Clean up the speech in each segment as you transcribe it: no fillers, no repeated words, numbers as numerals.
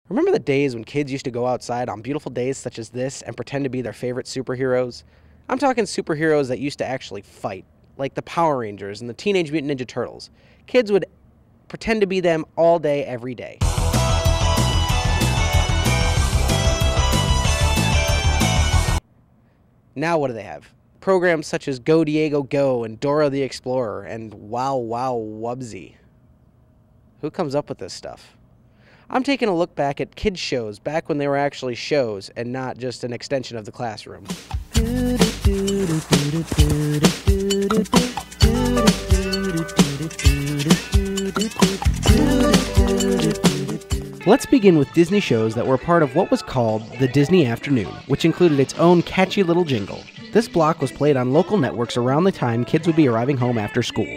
Remember the days when kids used to go outside on beautiful days such as this and pretend to be their favorite superheroes? I'm talking superheroes that used to actually fight, like the Power Rangers and the Teenage Mutant Ninja Turtles. Kids would pretend to be them all day, every day. Now what do they have? Programs such as Go Diego Go and Dora the Explorer and Wow Wow Wubsy. Who comes up with this stuff? I'm taking a look back at kids' shows back when they were actually shows and not just an extension of the classroom. Let's begin with Disney shows that were part of what was called the Disney Afternoon, which included its own catchy little jingle. This block was played on local networks around the time kids would be arriving home after school.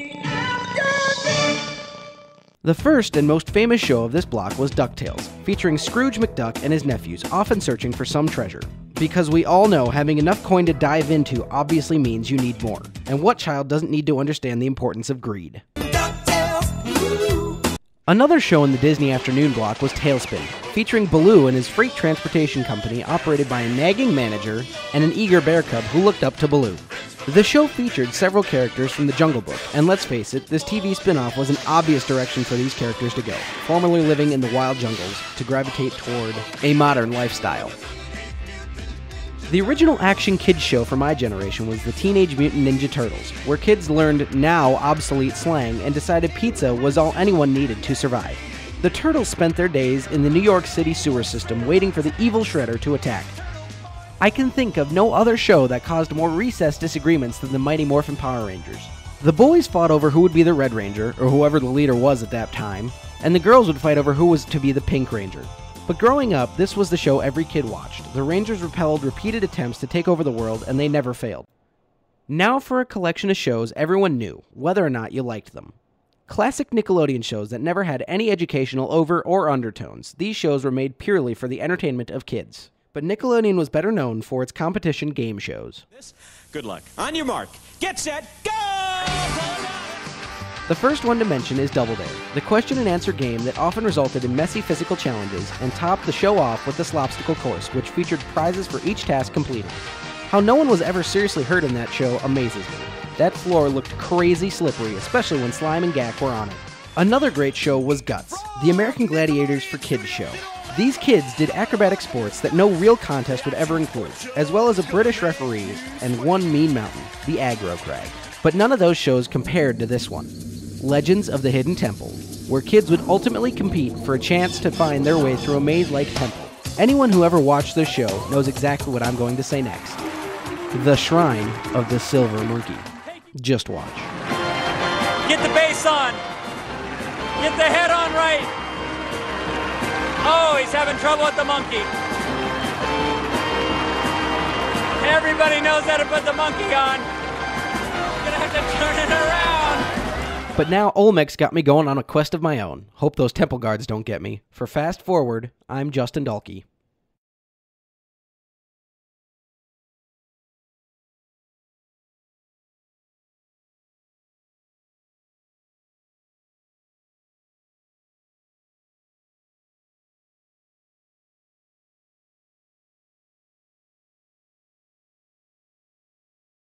The first and most famous show of this block was DuckTales, featuring Scrooge McDuck and his nephews, often searching for some treasure. Because we all know having enough coin to dive into obviously means you need more. And what child doesn't need to understand the importance of greed? Another show in the Disney Afternoon block was TaleSpin, featuring Baloo and his freight transportation company operated by a nagging manager and an eager bear cub who looked up to Baloo. The show featured several characters from the Jungle Book, and let's face it, this TV spin-off was an obvious direction for these characters to go, formerly living in the wild jungles, to gravitate toward a modern lifestyle. The original action kids show for my generation was the Teenage Mutant Ninja Turtles, where kids learned now obsolete slang and decided pizza was all anyone needed to survive. The Turtles spent their days in the New York City sewer system waiting for the evil Shredder to attack. I can think of no other show that caused more recess disagreements than the Mighty Morphin Power Rangers. The boys fought over who would be the Red Ranger, or whoever the leader was at that time, and the girls would fight over who was to be the Pink Ranger. But growing up, this was the show every kid watched. The Rangers repelled repeated attempts to take over the world, and they never failed. Now for a collection of shows everyone knew, whether or not you liked them. Classic Nickelodeon shows that never had any educational over- or undertones. These shows were made purely for the entertainment of kids. But Nickelodeon was better known for its competition game shows. Good luck. On your mark. Get set. Go! The first one to mention is Double Dare, the question and answer game that often resulted in messy physical challenges and topped the show off with the Slopsicle course, which featured prizes for each task completed. How no one was ever seriously hurt in that show amazes me. That floor looked crazy slippery, especially when Slime and Gak were on it. Another great show was Guts, the American Gladiators for Kids show. These kids did acrobatic sports that no real contest would ever include, as well as a British referee and one mean mountain, the Aggro Crag. But none of those shows compared to this one, Legends of the Hidden Temple, where kids would ultimately compete for a chance to find their way through a maze-like temple. Anyone who ever watched this show knows exactly what I'm going to say next. The Shrine of the Silver Monkey. Just watch. Get the bass on. Get the head on right. Oh, he's having trouble with the monkey. Everybody knows how to put the monkey on. Gonna have to turn it around. But now Olmec's got me going on a quest of my own. Hope those temple guards don't get me. For Fast Forward, I'm Justin Dalkey.